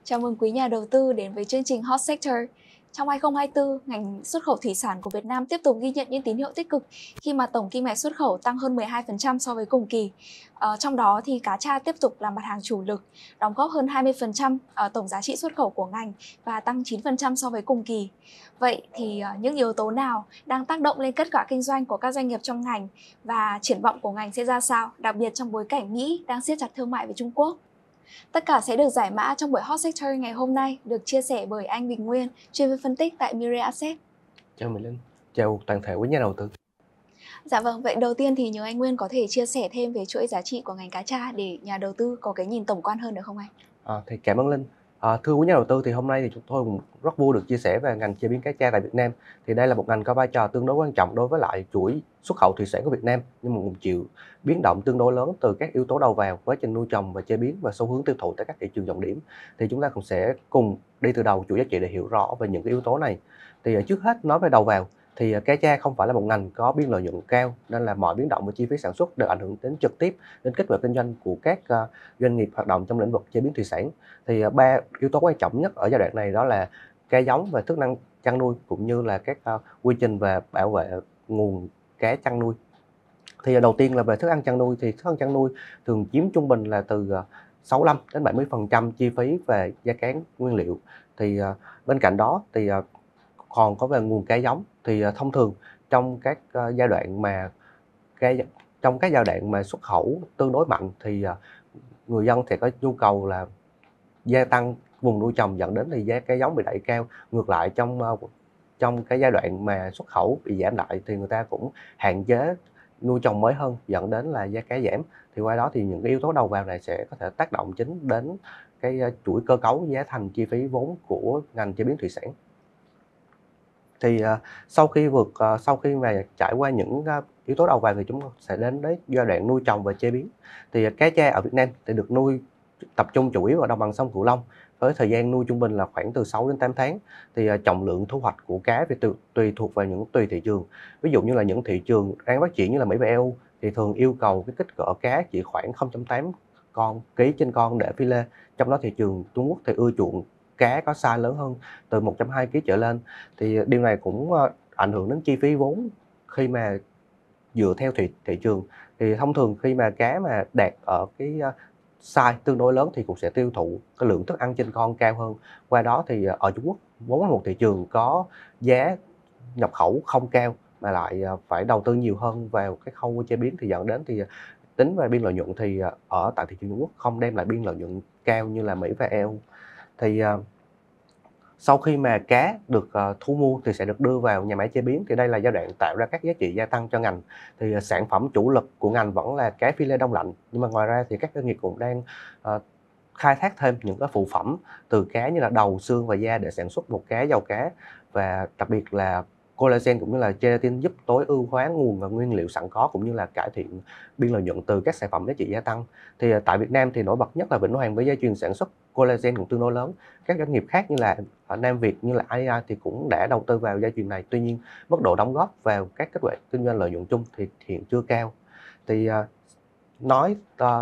Chào mừng quý nhà đầu tư đến với chương trình Hot Sector. Trong 2024, ngành xuất khẩu thủy sản của Việt Nam tiếp tục ghi nhận những tín hiệu tích cực khi mà tổng kim ngạch xuất khẩu tăng hơn 12% so với cùng kỳ. Trong đó thì cá tra tiếp tục là mặt hàng chủ lực, đóng góp hơn 20% tổng giá trị xuất khẩu của ngành và tăng 9% so với cùng kỳ. Vậy thì những yếu tố nào đang tác động lên kết quả kinh doanh của các doanh nghiệp trong ngành và triển vọng của ngành sẽ ra sao, đặc biệt trong bối cảnh Mỹ đang siết chặt thương mại với Trung Quốc? Tất cả sẽ được giải mã trong buổi Hot Sector ngày hôm nay, được chia sẻ bởi anh Bình Nguyên, chuyên viên phân tích tại Mirae Asset. Chào Mỹ Linh, chào toàn thể quý nhà đầu tư. Dạ vâng, vậy đầu tiên thì nhờ anh Nguyên có thể chia sẻ thêm về chuỗi giá trị của ngành cá tra để nhà đầu tư có cái nhìn tổng quan hơn được không anh? Thì cảm ơn Linh. Thưa quý nhà đầu tư, thì hôm nay thì chúng tôi cũng rất vui được chia sẻ về ngành chế biến cá tra tại Việt Nam. Thì đây là một ngành có vai trò tương đối quan trọng đối với lại chuỗi xuất khẩu thủy sản của Việt Nam, nhưng mà cũng chịu biến động tương đối lớn từ các yếu tố đầu vào, quá trình nuôi trồng và chế biến và xu hướng tiêu thụ tại các thị trường trọng điểm. Thì chúng ta cũng sẽ cùng đi từ đầu chuỗi giá trị để hiểu rõ về những cái yếu tố này. Thì trước hết nói về đầu vào, thì cá tra không phải là một ngành có biên lợi nhuận cao, nên là mọi biến động về chi phí sản xuất đều ảnh hưởng đến trực tiếp đến kết quả kinh doanh của các doanh nghiệp hoạt động trong lĩnh vực chế biến thủy sản. Thì ba yếu tố quan trọng nhất ở giai đoạn này đó là cá giống và thức ăn chăn nuôi, cũng như là các quy trình về bảo vệ nguồn cá chăn nuôi. Thì đầu tiên là về thức ăn chăn nuôi, thì thức ăn chăn nuôi thường chiếm trung bình là từ 65 đến 70% chi phí về gia cám nguyên liệu. Thì bên cạnh đó thì còn có về nguồn cá giống, thì thông thường trong các giai đoạn mà trong các giai đoạn mà xuất khẩu tương đối mạnh thì người dân sẽ có nhu cầu là gia tăng vùng nuôi trồng, dẫn đến thì giá cá giống bị đẩy cao. Ngược lại, trong cái giai đoạn mà xuất khẩu bị giảm lại thì người ta cũng hạn chế nuôi trồng mới hơn, dẫn đến là giá cá giảm. Thì qua đó thì những cái yếu tố đầu vào này sẽ có thể tác động chính đến cái chuỗi cơ cấu giá thành chi phí vốn của ngành chế biến thủy sản. Thì sau khi mà trải qua những yếu tố đầu vào thì chúng sẽ đến giai đoạn nuôi trồng và chế biến. Thì cá tra ở Việt Nam thì được nuôi tập trung chủ yếu ở đồng bằng sông Cửu Long, với thời gian nuôi trung bình là khoảng từ 6 đến 8 tháng. Thì trọng lượng thu hoạch của cá thì tùy thuộc vào tùy thị trường. Ví dụ như là những thị trường đang phát triển như là Mỹ và EU thì thường yêu cầu cái kích cỡ cá chỉ khoảng 0,8 ký trên con để phi lê. Trong đó thị trường Trung Quốc thì ưa chuộng cá có size lớn hơn, từ 1,2 kg trở lên. Thì điều này cũng ảnh hưởng đến chi phí vốn khi mà dựa theo thị trường. Thì thông thường khi mà cá mà đạt ở cái size tương đối lớn thì cũng sẽ tiêu thụ cái lượng thức ăn trên con cao hơn. Qua đó thì ở Trung Quốc vốn là một thị trường có giá nhập khẩu không cao, mà lại phải đầu tư nhiều hơn vào cái khâu chế biến, thì dẫn đến thì tính về biên lợi nhuận thì ở tại thị trường Trung Quốc không đem lại biên lợi nhuận cao như là Mỹ và EU. Thì sau khi mà cá được thu mua thì sẽ được đưa vào nhà máy chế biến, thì đây là giai đoạn tạo ra các giá trị gia tăng cho ngành. Thì sản phẩm chủ lực của ngành vẫn là cá phi lê đông lạnh, nhưng mà ngoài ra thì các doanh nghiệp cũng đang khai thác thêm những cái phụ phẩm từ cá như là đầu, xương và da để sản xuất bột cá, dầu cá, và đặc biệt là collagen cũng như là gelatin, giúp tối ưu hóa nguồn và nguyên liệu sẵn có, cũng như là cải thiện biên lợi nhuận từ các sản phẩm giá trị gia tăng. Thì tại Việt Nam thì nổi bật nhất là Vĩnh Hoàng với dây chuyền sản xuất collagen cũng tương đối lớn. Các doanh nghiệp khác như là ở Nam Việt như là AIA thì cũng đã đầu tư vào dây chuyền này. Tuy nhiên mức độ đóng góp vào các kết quả kinh doanh lợi nhuận chung thì hiện chưa cao. Thì nói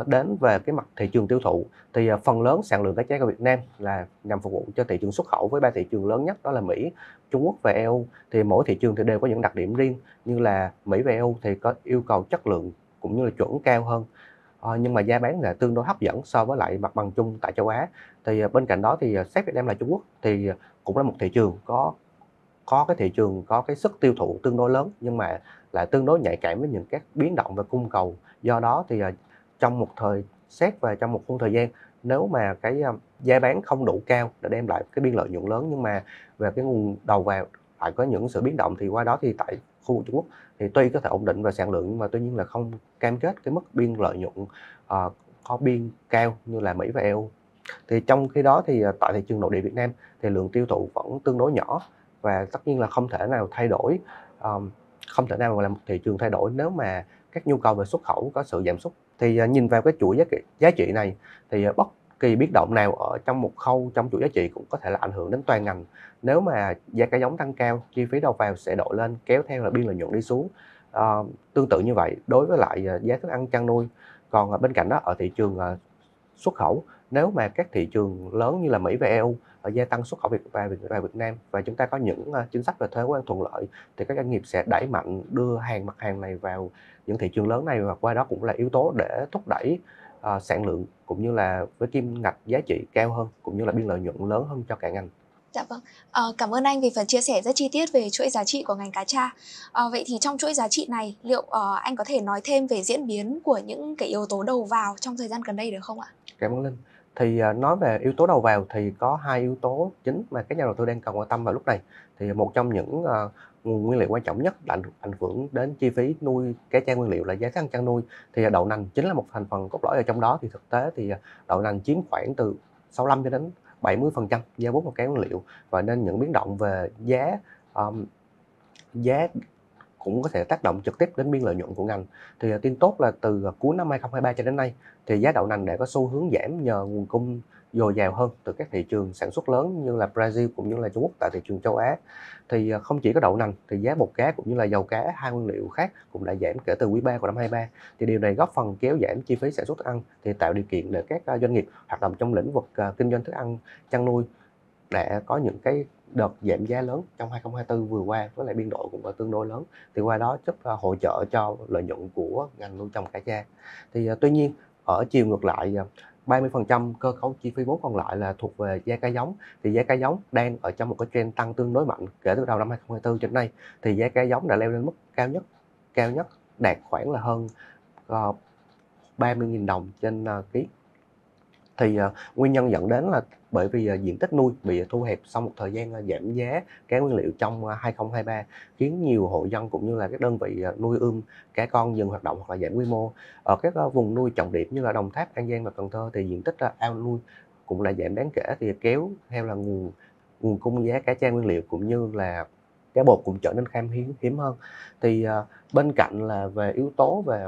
đến về cái mặt thị trường tiêu thụ, thì phần lớn sản lượng cá tra của Việt Nam là nhằm phục vụ cho thị trường xuất khẩu với ba thị trường lớn nhất, đó là Mỹ, Trung Quốc và EU. Thì mỗi thị trường thì đều có những đặc điểm riêng, như là Mỹ và EU thì có yêu cầu chất lượng cũng như là chuẩn cao hơn, nhưng mà giá bán là tương đối hấp dẫn so với lại mặt bằng chung tại châu Á. Thì bên cạnh đó thì xét Việt Nam là Trung Quốc thì cũng là một thị trường có cái sức tiêu thụ tương đối lớn, nhưng mà lại tương đối nhạy cảm với những các biến động về cung cầu. Do đó thì trong một khung thời gian, nếu mà cái giá bán không đủ cao để đem lại cái biên lợi nhuận lớn, nhưng mà về cái nguồn đầu vào lại có những sự biến động, thì qua đó thì tại khu vực Trung Quốc thì tuy có thể ổn định về sản lượng, nhưng mà tuy nhiên là không cam kết cái mức biên lợi nhuận có biên cao như là Mỹ và EU. Thì trong khi đó thì tại thị trường nội địa Việt Nam thì lượng tiêu thụ vẫn tương đối nhỏ, và tất nhiên là không thể nào là một thị trường thay đổi nếu mà các nhu cầu về xuất khẩu có sự giảm sút. Thì nhìn vào cái chuỗi giá trị này thì bất kỳ biến động nào ở trong một khâu trong chuỗi giá trị cũng có thể là ảnh hưởng đến toàn ngành. Nếu mà giá cá giống tăng cao, chi phí đầu vào sẽ đội lên, kéo theo là biên lợi nhuận đi xuống. Tương tự như vậy đối với lại giá thức ăn chăn nuôi. Còn bên cạnh đó, ở thị trường xuất khẩu, nếu mà các thị trường lớn như là Mỹ và EU gia tăng xuất khẩu vào Việt Nam và chúng ta có những chính sách về thuế quan thuận lợi thì các doanh nghiệp sẽ đẩy mạnh đưa mặt hàng này vào những thị trường lớn này, và qua đó cũng là yếu tố để thúc đẩy sản lượng cũng như là với kim ngạch giá trị cao hơn cũng như là biên lợi nhuận lớn hơn cho cả ngành. Dạ vâng. Cảm ơn anh vì phần chia sẻ rất chi tiết về chuỗi giá trị của ngành cá tra. Vậy thì trong chuỗi giá trị này, liệu anh có thể nói thêm về diễn biến của những cái yếu tố đầu vào trong thời gian gần đây được không ạ? Cảm ơn Linh. Thì nói về yếu tố đầu vào thì có hai yếu tố chính mà các nhà đầu tư đang cần quan tâm vào lúc này. Thì một trong những nguồn nguyên liệu quan trọng nhất ảnh hưởng đến chi phí nuôi cá tra nguyên liệu là giá thức ăn chăn nuôi. Thì đậu nành chính là một thành phần cốt lõi ở trong đó. Thì thực tế thì đậu nành chiếm khoảng từ 65 cho đến 70% giá vốn của cá nguyên liệu, và nên những biến động về giá cũng có thể tác động trực tiếp đến biên lợi nhuận của ngành. Thì tin tốt là từ cuối năm 2023 cho đến nay thì giá đậu nành đã có xu hướng giảm nhờ nguồn cung dồi dào hơn từ các thị trường sản xuất lớn như là Brazil cũng như là Trung Quốc tại thị trường châu Á. Thì không chỉ có đậu nành thì giá bột cá cũng như là dầu cá, hai nguyên liệu khác cũng đã giảm kể từ quý 3 của năm 23. Thì điều này góp phần kéo giảm chi phí sản xuất thức ăn, thì tạo điều kiện để các doanh nghiệp hoạt động trong lĩnh vực kinh doanh thức ăn chăn nuôi đã có những cái đợt giảm giá lớn trong 2024 vừa qua, với lại biên độ cũng tương đối lớn, thì qua đó giúp hỗ trợ cho lợi nhuận của ngành nuôi trồng cá tra. Thì tuy nhiên ở chiều ngược lại, 30% cơ cấu chi phí vốn còn lại là thuộc về giá cá giống. Thì giá cá giống đang ở trong một cái trend tăng tương đối mạnh kể từ đầu năm 2024 đến nay. Thì giá cá giống đã leo lên mức cao nhất đạt khoảng là hơn 30.000 đồng trên ký. Thì nguyên nhân dẫn đến là bởi vì diện tích nuôi bị thu hẹp sau một thời gian giảm giá cá nguyên liệu trong 2023, khiến nhiều hộ dân cũng như là các đơn vị nuôi ươm cá con dừng hoạt động hoặc là giảm quy mô. Ở các vùng nuôi trọng điểm như là Đồng Tháp, An Giang và Cần Thơ thì diện tích ao nuôi cũng là giảm đáng kể, thì kéo theo là nguồn cung giá cá tra nguyên liệu cũng như là cá bột cũng trở nên khan hiếm hơn. Thì bên cạnh là về yếu tố về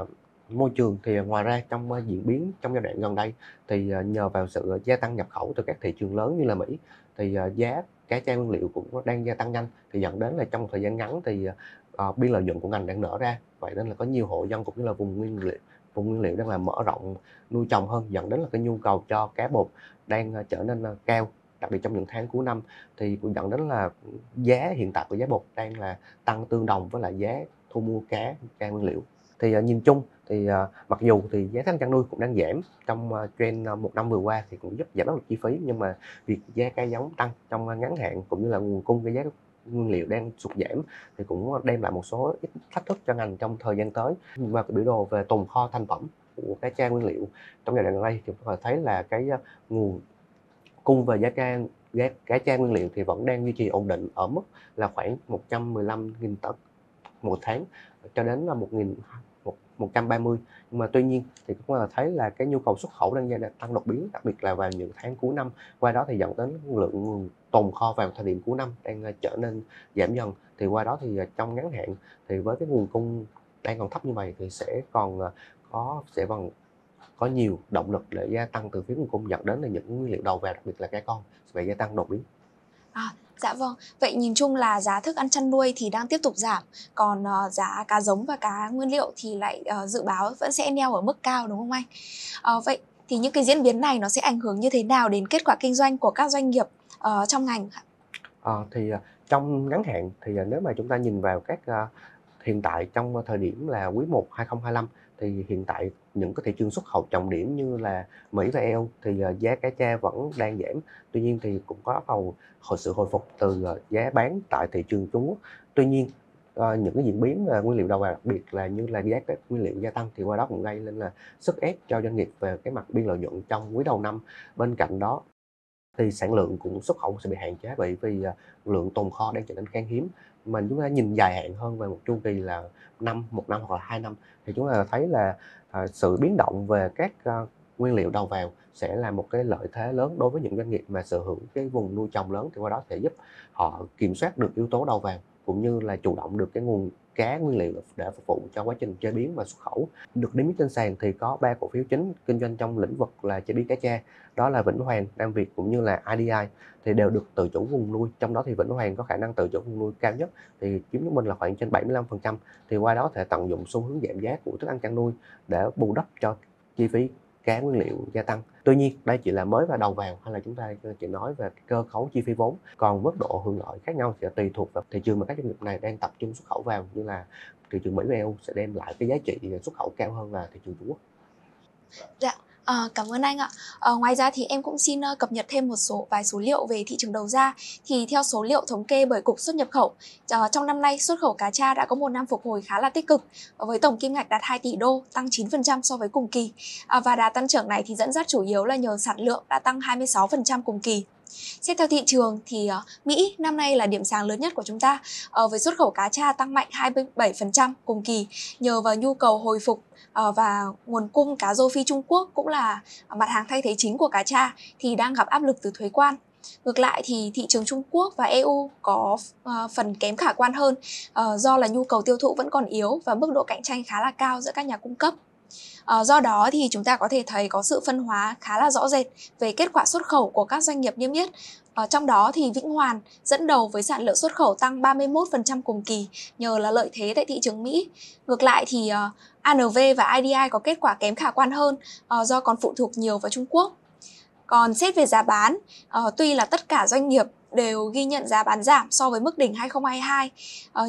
môi trường thì ngoài ra trong diễn biến trong giai đoạn gần đây thì nhờ vào sự gia tăng nhập khẩu từ các thị trường lớn như là Mỹ, thì giá cá tra nguyên liệu cũng đang gia tăng nhanh, thì dẫn đến là trong một thời gian ngắn thì biên lợi nhuận của ngành đang nở ra. Vậy nên là có nhiều hộ dân cũng như là vùng nguyên liệu đang là mở rộng nuôi trồng hơn, dẫn đến là cái nhu cầu cho cá bột đang trở nên cao, đặc biệt trong những tháng cuối năm. Thì cũng dẫn đến là giá hiện tại của giá bột đang là tăng tương đồng với lại giá thu mua cá nguyên liệu. Thì nhìn chung thì mặc dù thì giá thức ăn chăn nuôi cũng đang giảm trong trend một năm vừa qua thì cũng giúp giảm áp lực chi phí, nhưng mà việc giá cá giống tăng trong ngắn hạn cũng như là nguồn cung cái giá nguyên liệu đang sụt giảm thì cũng đem lại một số ít thách thức cho ngành trong thời gian tới. Và cái biểu đồ về tồn kho thành phẩm của cá tra nguyên liệu trong giai đoạn gần đây thì chúng ta thấy là cái nguồn cung về cá tra nguyên liệu thì vẫn đang duy trì ổn định ở mức là khoảng 115.000 tấn một tháng cho đến là 130. Nhưng mà tuy nhiên thì cũng là thấy là cái nhu cầu xuất khẩu đang tăng đột biến, đặc biệt là vào những tháng cuối năm. Qua đó thì dẫn đến lượng nguồn tồn kho vào thời điểm cuối năm đang trở nên giảm dần. Thì qua đó thì trong ngắn hạn thì với cái nguồn cung đang còn thấp như vậy thì sẽ còn có nhiều động lực để gia tăng từ phía nguồn cung, dẫn đến là những nguyên liệu đầu vào, đặc biệt là cá con sẽ gia tăng đột biến. Dạ vâng. Vậy nhìn chung là giá thức ăn chăn nuôi thì đang tiếp tục giảm, còn giá cá giống và cá nguyên liệu thì lại dự báo vẫn sẽ neo ở mức cao, đúng không anh? Vậy thì những cái diễn biến này nó sẽ ảnh hưởng như thế nào đến kết quả kinh doanh của các doanh nghiệp trong ngành? Trong ngắn hạn thì nếu mà chúng ta nhìn vào các hiện tại trong thời điểm là quý 1 2025 thì hiện tại những cái thị trường xuất khẩu trọng điểm như là Mỹ và EU thì giá cá tra vẫn đang giảm. Tuy nhiên thì cũng có sự hồi phục từ giá bán tại thị trường Trung Quốc. Tuy nhiên những cái diễn biến nguyên liệu đầu vào, đặc biệt là như là giá các nguyên liệu gia tăng, thì qua đó cũng gây lên là sức ép cho doanh nghiệp về cái mặt biên lợi nhuận trong quý đầu năm. Bên cạnh đó thì sản lượng cũng xuất khẩu sẽ bị hạn chế, bởi vì lượng tồn kho đang trở nên khan hiếm. Mà chúng ta nhìn dài hạn hơn về một chu kỳ là một năm hoặc là 2 năm thì chúng ta thấy là sự biến động về các nguyên liệu đầu vào sẽ là một cái lợi thế lớn đối với những doanh nghiệp mà sở hữu cái vùng nuôi trồng lớn, thì qua đó sẽ giúp họ kiểm soát được yếu tố đầu vào cũng như là chủ động được cái nguồn cá nguyên liệu để phục vụ cho quá trình chế biến và xuất khẩu. Được niêm yết trên sàn thì có 3 cổ phiếu chính kinh doanh trong lĩnh vực là chế biến cá tra, đó là Vĩnh Hoàn, Nam Việt cũng như là IDI, thì đều được tự chủ vùng nuôi. Trong đó thì Vĩnh Hoàn có khả năng tự chủ vùng nuôi cao nhất, thì chiếm chúng mình là khoảng trên 75%. Thì qua đó thể tận dụng xu hướng giảm giá của thức ăn chăn nuôi để bù đắp cho chi phí cá nguyên liệu gia tăng. Tuy nhiên đây chỉ là mới vào đầu vào, hay là chúng ta chỉ nói về cơ cấu chi phí vốn, còn mức độ hưởng lợi khác nhau sẽ tùy thuộc vào thị trường mà các doanh nghiệp này đang tập trung xuất khẩu vào, như là thị trường Mỹ và EU sẽ đem lại cái giá trị xuất khẩu cao hơn là thị trường Trung Quốc. Dạ, cảm ơn anh ạ. Ngoài ra thì em cũng xin cập nhật thêm vài số liệu về thị trường đầu ra. Thì theo số liệu thống kê bởi Cục Xuất nhập khẩu, trong năm nay xuất khẩu cá tra đã có một năm phục hồi khá là tích cực, với tổng kim ngạch đạt 2 tỷ đô, tăng 9% so với cùng kỳ. Và đà tăng trưởng này thì dẫn dắt chủ yếu là nhờ sản lượng đã tăng 26% cùng kỳ. Xét theo thị trường thì Mỹ năm nay là điểm sáng lớn nhất của chúng ta, với xuất khẩu cá tra tăng mạnh 27% cùng kỳ, nhờ vào nhu cầu hồi phục và nguồn cung cá rô phi Trung Quốc cũng là mặt hàng thay thế chính của cá tra thì đang gặp áp lực từ thuế quan. Ngược lại thì thị trường Trung Quốc và EU có phần kém khả quan hơn, do là nhu cầu tiêu thụ vẫn còn yếu và mức độ cạnh tranh khá là cao giữa các nhà cung cấp. Do đó thì chúng ta có thể thấy có sự phân hóa khá là rõ rệt về kết quả xuất khẩu của các doanh nghiệp niêm yết. Trong đó thì Vĩnh Hoàn dẫn đầu với sản lượng xuất khẩu tăng 31% cùng kỳ nhờ là lợi thế tại thị trường Mỹ. Ngược lại thì ANV và IDI có kết quả kém khả quan hơn do còn phụ thuộc nhiều vào Trung Quốc. Còn xét về giá bán, tuy là tất cả doanh nghiệp đều ghi nhận giá bán giảm so với mức đỉnh 2022,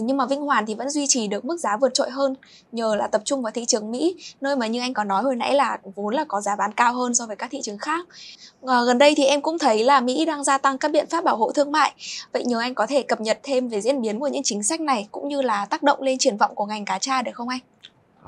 nhưng mà Vĩnh Hoàn thì vẫn duy trì được mức giá vượt trội hơn nhờ là tập trung vào thị trường Mỹ, nơi mà như anh có nói hồi nãy là vốn là có giá bán cao hơn so với các thị trường khác. Gần đây thì em cũng thấy là Mỹ đang gia tăng các biện pháp bảo hộ thương mại. Vậy nhờ anh có thể cập nhật thêm về diễn biến của những chính sách này cũng như là tác động lên triển vọng của ngành cá tra được không anh?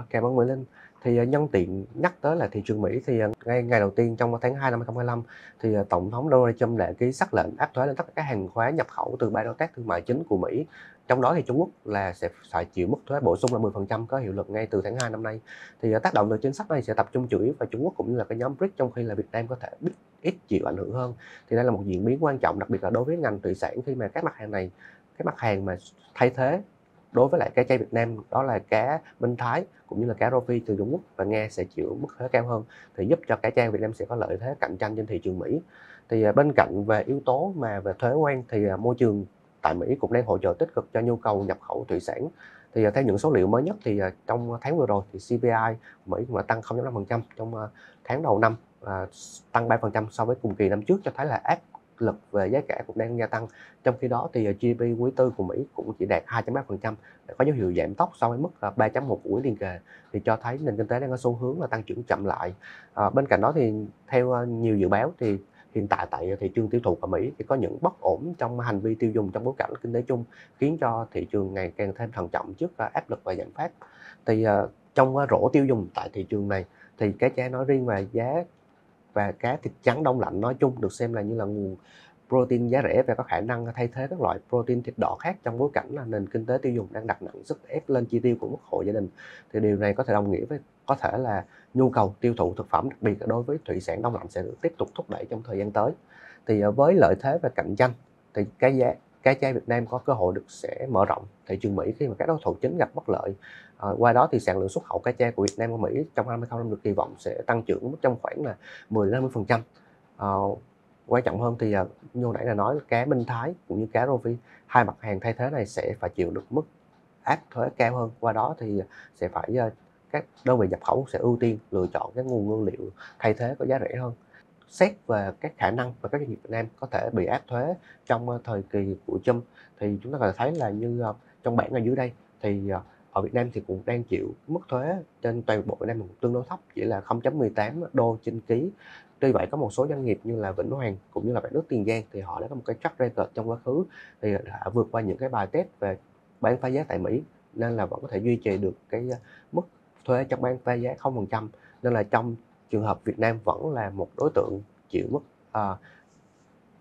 Cảm ơn Mỹ Linh. Thì nhân tiện nhắc tới là thị trường Mỹ thì ngày đầu tiên trong tháng 2 năm 2025 thì Tổng thống Donald Trump đã ký sắc lệnh áp thuế lên tất cả các hàng hóa nhập khẩu từ 3 đối tác thương mại chính của Mỹ. Trong đó thì Trung Quốc là sẽ phải chịu mức thuế bổ sung là 10% có hiệu lực ngay từ tháng 2 năm nay. Thì tác động từ chính sách này sẽ tập trung chủ yếu vào Trung Quốc cũng như là cái nhóm BRICS, trong khi là Việt Nam có thể ít chịu ảnh hưởng hơn. Thì đây là một diễn biến quan trọng, đặc biệt là đối với ngành thủy sản, khi mà các mặt hàng này, các mặt hàng mà thay thế đối với lại cá chay Việt Nam đó là cá Minh Thái cũng như là cá rô phi từ Trung Quốc và Nga sẽ chịu mức thuế cao hơn, thì giúp cho cá chay Việt Nam sẽ có lợi thế cạnh tranh trên thị trường Mỹ. Thì bên cạnh về yếu tố mà về thuế quan thì môi trường tại Mỹ cũng đang hỗ trợ tích cực cho nhu cầu nhập khẩu thủy sản. Thì theo những số liệu mới nhất thì trong tháng vừa rồi thì CPI Mỹ cũng đã tăng 0,5% trong tháng đầu năm, tăng 3% so với cùng kỳ năm trước, cho thấy là áp lực về giá cả cũng đang gia tăng. Trong khi đó thì GDP quý tư của Mỹ cũng chỉ đạt 2,3%, có dấu hiệu giảm tốc so với mức 3,1 của quý liền kề, thì cho thấy nền kinh tế đang có xu hướng là tăng trưởng chậm lại. Bên cạnh đó thì theo nhiều dự báo thì hiện tại tại thị trường tiêu thụ ở Mỹ thì có những bất ổn trong hành vi tiêu dùng trong bối cảnh kinh tế chung, khiến cho thị trường ngày càng thêm thận trọng trước áp lực và lạm phát. Thì trong rổ tiêu dùng tại thị trường này thì cá tra nói riêng và cá thịt trắng đông lạnh nói chung được xem là như là nguồn protein giá rẻ và có khả năng thay thế các loại protein thịt đỏ khác trong bối cảnh là nền kinh tế tiêu dùng đang đặt nặng sức ép lên chi tiêu của các hộ gia đình. Thì điều này có thể đồng nghĩa với có thể là nhu cầu tiêu thụ thực phẩm, đặc biệt là đối với thủy sản đông lạnh, sẽ được tiếp tục thúc đẩy trong thời gian tới. Thì với lợi thế và cạnh tranh thì cá tra Việt Nam có cơ hội sẽ mở rộng thị trường Mỹ khi mà các đối thủ chính gặp bất lợi. Qua đó thì sản lượng xuất khẩu cá tra của Việt Nam và Mỹ trong 2025 được kỳ vọng sẽ tăng trưởng trong khoảng là 10-50%. Quan trọng hơn thì như nãy là nói cá Minh Thái cũng như cá rô phi, hai mặt hàng thay thế này sẽ phải chịu được mức áp thuế cao hơn. Qua đó thì sẽ phải các đơn vị nhập khẩu sẽ ưu tiên lựa chọn các nguồn nguyên liệu thay thế có giá rẻ hơn. Xét về các khả năng và các doanh nghiệp Việt Nam có thể bị áp thuế trong thời kỳ của Trump thì chúng ta có thể thấy là như trong bảng ở dưới đây thì ở Việt Nam thì cũng đang chịu mức thuế trên toàn bộ Việt Nam tương đối thấp, chỉ là 0,18 đô trên ký. Tuy vậy có một số doanh nghiệp như là Vĩnh Hoàn cũng như là Bãi Nước Tiền Giang thì họ đã có một cái track record trong quá khứ thì đã vượt qua những cái bài test về bán phá giá tại Mỹ, nên là vẫn có thể duy trì được cái mức thuế trong bán phá giá 0%. Nên là trong trường hợp Việt Nam vẫn là một đối tượng chịu mức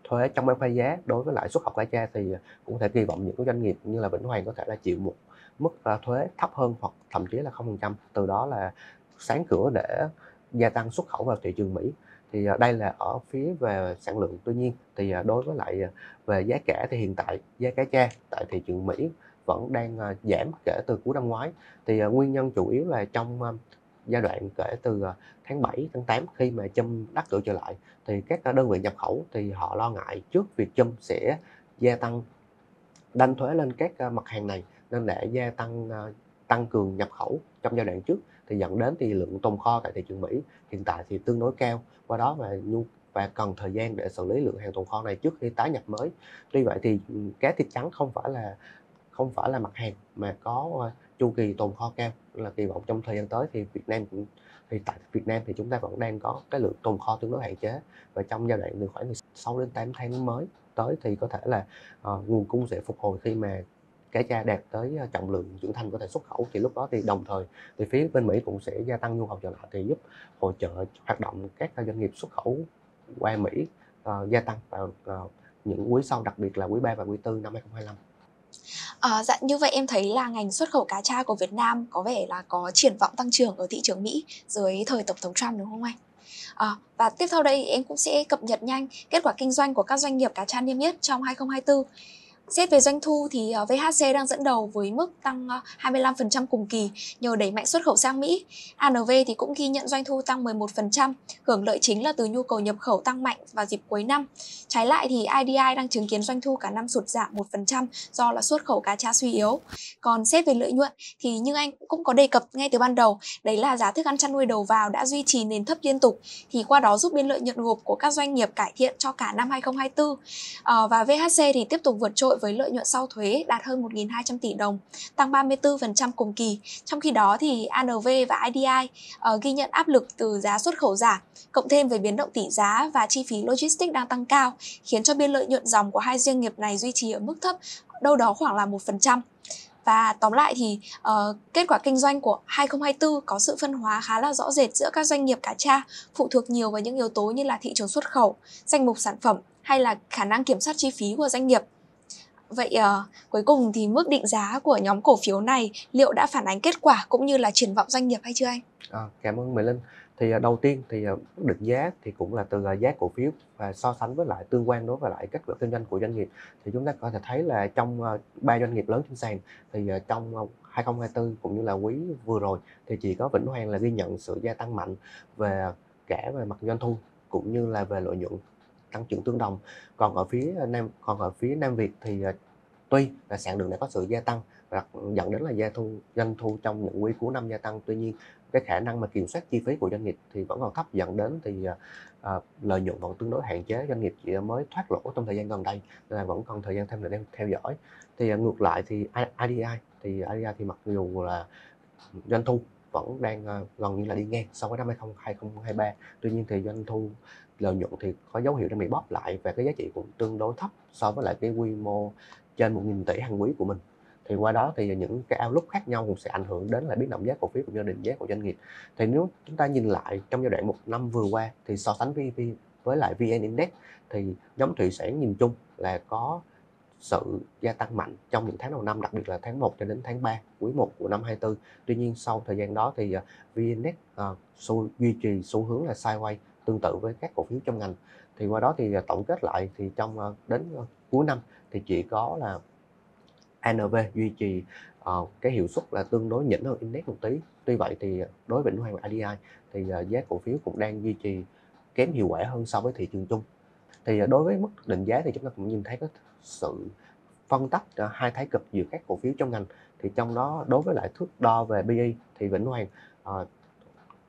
thuế trong bán phá giá đối với lại xuất khẩu cá tra, thì cũng có thể kỳ vọng những cái doanh nghiệp như là Vĩnh Hoàn có thể là chịu một mức thuế thấp hơn hoặc thậm chí là 0%, từ đó là sáng cửa để gia tăng xuất khẩu vào thị trường Mỹ. Thì đây là ở phía về sản lượng. Tuy nhiên thì đối với lại về giá cả thì hiện tại giá cá tra tại thị trường Mỹ vẫn đang giảm kể từ cuối năm ngoái. Thì nguyên nhân chủ yếu là trong giai đoạn kể từ tháng 7, tháng 8 khi mà Trump đắc cử trở lại thì các đơn vị nhập khẩu thì họ lo ngại trước việc Trump sẽ gia tăng đánh thuế lên các mặt hàng này, nên để gia tăng tăng cường nhập khẩu trong giai đoạn trước, thì dẫn đến thì lượng tồn kho tại thị trường Mỹ hiện tại thì tương đối cao, qua đó và cần thời gian để xử lý lượng hàng tồn kho này trước khi tái nhập mới. Tuy vậy thì cá thịt trắng không phải là mặt hàng mà có chu kỳ tồn kho cao, là kỳ vọng trong thời gian tới thì tại Việt Nam thì chúng ta vẫn đang có cái lượng tồn kho tương đối hạn chế, và trong giai đoạn từ khoảng 6 đến 8 tháng mới tới thì có thể là nguồn cung sẽ phục hồi khi mà cá tra đạt tới trọng lượng trưởng thành có thể xuất khẩu, thì lúc đó thì đồng thời thì phía bên Mỹ cũng sẽ gia tăng nhu cầu trở lại, thì giúp hỗ trợ hoạt động các doanh nghiệp xuất khẩu qua Mỹ gia tăng vào những quý sau, đặc biệt là quý 3 và quý 4 năm 2025. Dạ, như vậy em thấy là ngành xuất khẩu cá tra của Việt Nam có vẻ là có triển vọng tăng trưởng ở thị trường Mỹ dưới thời Tổng thống Trump, đúng không anh? Và tiếp theo đây em cũng sẽ cập nhật nhanh kết quả kinh doanh của các doanh nghiệp cá tra niêm yết trong 2024. Xét về doanh thu thì VHC đang dẫn đầu với mức tăng 25% cùng kỳ nhờ đẩy mạnh xuất khẩu sang Mỹ. ANV thì cũng ghi nhận doanh thu tăng 11%, hưởng lợi chính là từ nhu cầu nhập khẩu tăng mạnh vào dịp cuối năm. Trái lại thì IDI đang chứng kiến doanh thu cả năm sụt giảm 1% do là xuất khẩu cá tra suy yếu. Còn xét về lợi nhuận thì như anh cũng có đề cập ngay từ ban đầu, đấy là giá thức ăn chăn nuôi đầu vào đã duy trì nền thấp liên tục, thì qua đó giúp biên lợi nhuận gộp của các doanh nghiệp cải thiện cho cả năm 2024. Và VHC thì tiếp tục vượt trội với lợi nhuận sau thuế đạt hơn 1.200 tỷ đồng, tăng 34% cùng kỳ. Trong khi đó thì ANV và IDI ghi nhận áp lực từ giá xuất khẩu giảm, cộng thêm với biến động tỷ giá và chi phí logistics đang tăng cao, khiến cho biên lợi nhuận dòng của hai doanh nghiệp này duy trì ở mức thấp, đâu đó khoảng là 1%. Và tóm lại thì kết quả kinh doanh của 2024 có sự phân hóa khá là rõ rệt giữa các doanh nghiệp cá tra, phụ thuộc nhiều vào những yếu tố như là thị trường xuất khẩu, danh mục sản phẩm hay là khả năng kiểm soát chi phí của doanh nghiệp. Vậy cuối cùng thì mức định giá của nhóm cổ phiếu này liệu đã phản ánh kết quả cũng như là triển vọng doanh nghiệp hay chưa anh? Cảm ơn Mỹ Linh. Thì đầu tiên thì mức định giá thì cũng là từ giá cổ phiếu và so sánh với lại tương quan đối với lại kết quả kinh doanh của doanh nghiệp. Thì chúng ta có thể thấy là trong 3 doanh nghiệp lớn trên sàn thì trong 2024 cũng như là quý vừa rồi thì chỉ có Vĩnh Hoàng là ghi nhận sự gia tăng mạnh cả về mặt doanh thu cũng như là về lợi nhuận tăng trưởng tương đồng. Còn ở phía Nam Việt thì tuy là sản lượng đã có sự gia tăng và dẫn đến là doanh thu trong những quý cuối năm gia tăng, tuy nhiên cái khả năng mà kiểm soát chi phí của doanh nghiệp thì vẫn còn thấp, dẫn đến thì lợi nhuận vẫn tương đối hạn chế, doanh nghiệp chỉ mới thoát lỗ trong thời gian gần đây nên là vẫn còn thời gian thêm để đang theo dõi. Thì ngược lại thì IDI thì mặc dù là doanh thu vẫn đang gần như là đi ngang so với năm 2023, tuy nhiên thì doanh thu lợi nhuận thì có dấu hiệu đang bị bóp lại và cái giá trị cũng tương đối thấp so với lại cái quy mô trên 1.000 tỷ hàng quý của mình. Thì qua đó thì những cái outlook khác nhau cũng sẽ ảnh hưởng đến là biến động giá cổ phiếu cũng như định giá của doanh nghiệp. Thì nếu chúng ta nhìn lại trong giai đoạn một năm vừa qua thì so sánh với lại VN Index thì nhóm thủy sản nhìn chung là có sự gia tăng mạnh trong những tháng đầu năm, đặc biệt là tháng 1 cho đến tháng 3 quý 1 của năm 24. Tuy nhiên sau thời gian đó thì VN Index duy trì xu hướng là sideways tương tự với các cổ phiếu trong ngành. Thì qua đó thì tổng kết lại thì đến cuối năm thì chỉ có là ANV duy trì cái hiệu suất là tương đối nhỉnh hơn index một tí. Tuy vậy thì đối với Vĩnh Hoàng và IDI thì giá cổ phiếu cũng đang duy trì kém hiệu quả hơn so với thị trường chung. Thì đối với mức định giá thì chúng ta cũng nhìn thấy có sự phân tách hai thái cực giữa các cổ phiếu trong ngành. Thì trong đó đối với lại thước đo về PE thì Vĩnh Hoàng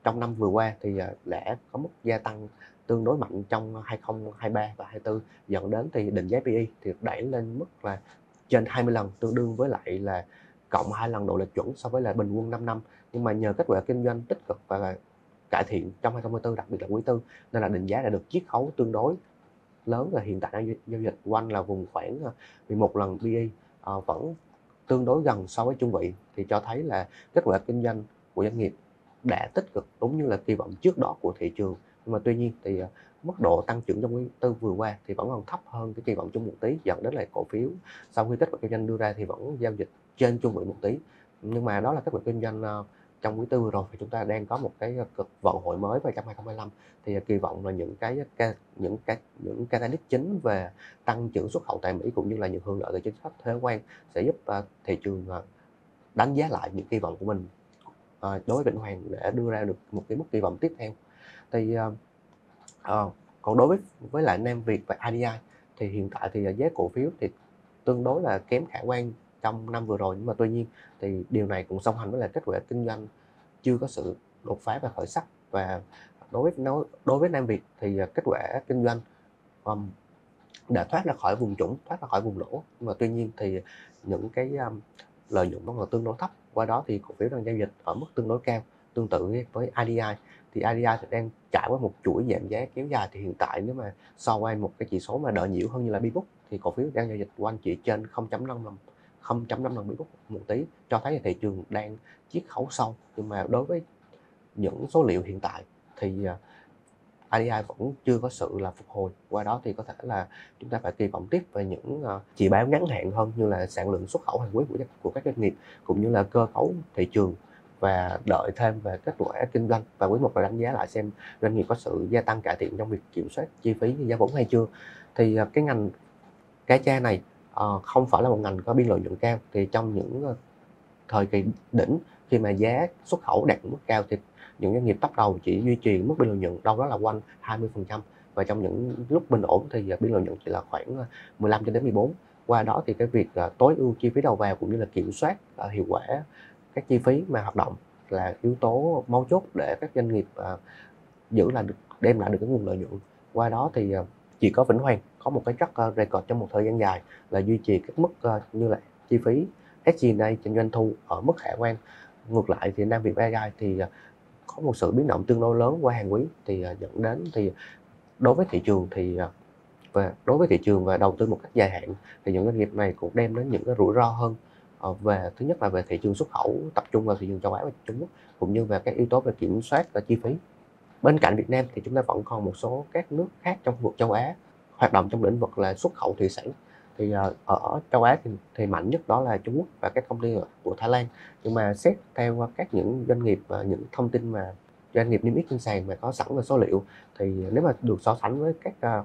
trong năm vừa qua thì đã có mức gia tăng tương đối mạnh trong 2023 và 2024, dẫn đến thì định giá PE thì đẩy lên mức là trên 20 lần, tương đương với lại là cộng 2 lần độ lệch chuẩn so với là bình quân 5 năm. Nhưng mà nhờ kết quả kinh doanh tích cực và cải thiện trong 2024, đặc biệt là quý tư, nên là định giá đã được chiết khấu tương đối lớn, và hiện tại đang giao dịch quanh là vùng khoảng 11 lần PE, vẫn tương đối gần so với trung vị, thì cho thấy là kết quả kinh doanh của doanh nghiệp đã tích cực đúng như là kỳ vọng trước đó của thị trường. Nhưng mà tuy nhiên thì mức độ tăng trưởng trong quý tư vừa qua thì vẫn còn thấp hơn cái kỳ vọng chung một tí, dẫn đến là cổ phiếu sau khi kết quả kinh doanh đưa ra thì vẫn giao dịch trên trung vị một tí. Nhưng mà đó là kết quả kinh doanh trong quý tư vừa rồi, thì chúng ta đang có một cái cực vận hội mới vào trong 2025, thì kỳ vọng là những catalyst chính về tăng trưởng xuất khẩu tại Mỹ cũng như là những hưởng lợi từ chính sách thuế quan sẽ giúp thị trường đánh giá lại những kỳ vọng của mình đối với Vĩnh Hoàng để đưa ra được một cái mức kỳ vọng tiếp theo. Thì còn đối với lại Nam Việt và IDI thì hiện tại thì giá cổ phiếu thì tương đối là kém khả quan trong năm vừa rồi, nhưng mà tuy nhiên thì điều này cũng song hành với là kết quả kinh doanh chưa có sự đột phá và khởi sắc. Và đối với Nam Việt thì kết quả kinh doanh đã thoát ra khỏi vùng trũng, thoát ra khỏi vùng lỗ, nhưng mà tuy nhiên thì những cái lợi nhuận nó còn tương đối thấp. Qua đó thì cổ phiếu đang giao dịch ở mức tương đối cao. Tương tự với IDI thì IDI thì đang trải qua một chuỗi giảm giá kéo dài. Thì hiện tại nếu mà so qua một cái chỉ số mà đỡ nhiễu hơn như là Bbook thì cổ phiếu đang giao dịch quanh chỉ trên 0.5 lần Bbook một tí, cho thấy là thị trường đang chiết khấu sâu. Nhưng mà đối với những số liệu hiện tại thì IDI vẫn chưa có sự là phục hồi. Qua đó thì có thể là chúng ta phải kỳ vọng tiếp về những chỉ báo ngắn hạn hơn, như là sản lượng xuất khẩu hàng quý của các doanh nghiệp, cũng như là cơ cấu thị trường, và đợi thêm về kết quả kinh doanh và quý một là đánh giá lại xem doanh nghiệp có sự gia tăng cải thiện trong việc kiểm soát chi phí giá vốn hay chưa. Thì cái ngành cá tra này không phải là một ngành có biên lợi nhuận cao. Thì trong những thời kỳ đỉnh, khi mà giá xuất khẩu đạt mức cao thì những doanh nghiệp top đầu chỉ duy trì mức biên lợi nhuận đâu đó là quanh 20%, và trong những lúc bình ổn thì biên lợi nhuận chỉ là khoảng 15 cho đến 14. Qua đó thì cái việc tối ưu chi phí đầu vào cũng như là kiểm soát hiệu quả các chi phí mà hoạt động là yếu tố mấu chốt để các doanh nghiệp đem lại được cái nguồn lợi nhuận. Qua đó thì chỉ có Vĩnh Hoàng có một cái track record trong một thời gian dài là duy trì các mức như là chi phí SG&A trên doanh thu ở mức khả quan. Ngược lại thì Nam Việt AI thì có một sự biến động tương đối lớn qua hàng quý, thì dẫn đến thì đối với thị trường và đầu tư một cách dài hạn thì những doanh nghiệp này cũng đem đến những cái rủi ro hơn về, thứ nhất là về thị trường xuất khẩu tập trung vào thị trường châu Á và Trung Quốc, cũng như về các yếu tố về kiểm soát và chi phí. Bên cạnh Việt Nam thì chúng ta vẫn còn một số các nước khác trong khu vực châu Á hoạt động trong lĩnh vực là xuất khẩu thủy sản. Thì ở châu Á thì mạnh nhất đó là Trung Quốc và các công ty của Thái Lan. Nhưng mà xét theo các những doanh nghiệp và những thông tin mà doanh nghiệp niêm yết trên sàn mà có sẵn về số liệu, thì nếu mà được so sánh với các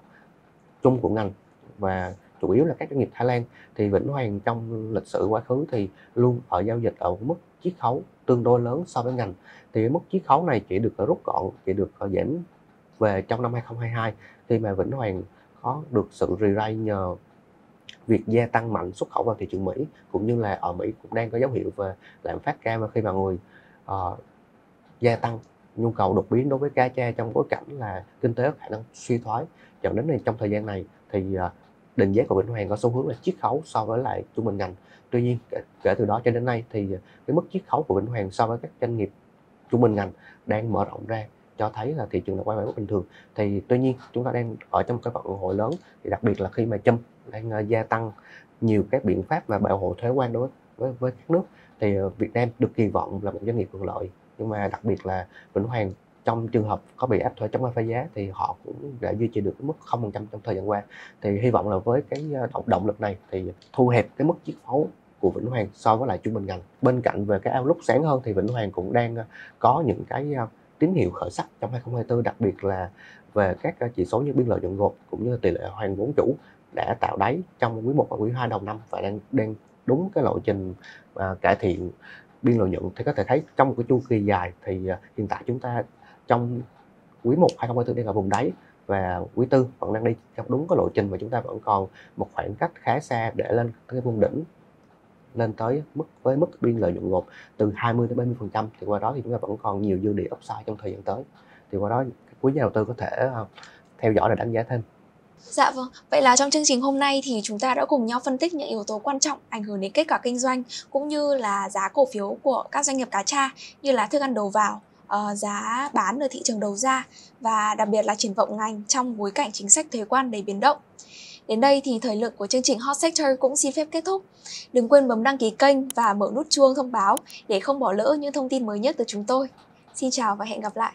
chung của ngành và chủ yếu là các doanh nghiệp Thái Lan, thì Vĩnh Hoàng trong lịch sử quá khứ thì luôn ở giao dịch ở mức chiết khấu tương đối lớn so với ngành. Thì mức chiết khấu này chỉ được rút gọn, chỉ được giảm về trong năm 2022, khi mà Vĩnh Hoàng có được sự re-rate nhờ việc gia tăng mạnh xuất khẩu vào thị trường Mỹ, cũng như là ở Mỹ cũng đang có dấu hiệu về lạm phát cao, và khi mà người gia tăng nhu cầu đột biến đối với cá tra trong bối cảnh là kinh tế có khả năng suy thoái, dẫn đến này trong thời gian này thì định giá của Vĩnh Hoàng có xu hướng là chiết khấu so với lại trung bình ngành. Tuy nhiên kể từ đó cho đến nay thì cái mức chiết khấu của Vĩnh Hoàng so với các doanh nghiệp trung bình ngành đang mở rộng ra, cho thấy là thị trường đã quay lại mức bình thường. Thì tuy nhiên chúng ta đang ở trong cái vận hội lớn, thì đặc biệt là khi mà Trump đang gia tăng nhiều các biện pháp mà bảo hộ thuế quan đối với các nước, thì Việt Nam được kỳ vọng là một doanh nghiệp hưởng lợi. Nhưng mà đặc biệt là Vĩnh Hoàng trong trường hợp có bị áp thuế chống bán phá giá thì họ cũng đã duy trì được cái mức 0% trong thời gian qua. Thì hy vọng là với cái động lực này thì thu hẹp cái mức chiết khấu của Vĩnh Hoàng so với lại trung bình ngành. Bên cạnh về cái outlook sáng hơn thì Vĩnh Hoàng cũng đang có những cái tín hiệu khởi sắc trong 2024, đặc biệt là về các chỉ số như biên lợi nhuận gộp cũng như là tỷ lệ hoàn vốn chủ đã tạo đáy trong quý 1 và quý 2 đầu năm, và đang đúng cái lộ trình cải thiện biên lợi nhuận. Thì có thể thấy trong một cái chu kỳ dài thì hiện tại chúng ta trong quý 1 2024 đang ở vùng đáy, và quý 4 vẫn đang đi theo đúng cái lộ trình, mà chúng ta vẫn còn một khoảng cách khá xa để lên cái vùng đỉnh, lên tới với mức biên lợi nhuận gộp từ 20 tới 30%. Thì qua đó thì chúng ta vẫn còn nhiều dư địa upside trong thời gian tới. Thì qua đó quý nhà đầu tư có thể theo dõi và đánh giá thêm. Dạ vâng, vậy là trong chương trình hôm nay thì chúng ta đã cùng nhau phân tích những yếu tố quan trọng ảnh hưởng đến kết quả kinh doanh, cũng như là giá cổ phiếu của các doanh nghiệp cá tra, như là thức ăn đầu vào, giá bán ở thị trường đầu ra, và đặc biệt là triển vọng ngành trong bối cảnh chính sách thuế quan đầy biến động. Đến đây thì thời lượng của chương trình Hot Sector cũng xin phép kết thúc. Đừng quên bấm đăng ký kênh và mở nút chuông thông báo để không bỏ lỡ những thông tin mới nhất từ chúng tôi. Xin chào và hẹn gặp lại.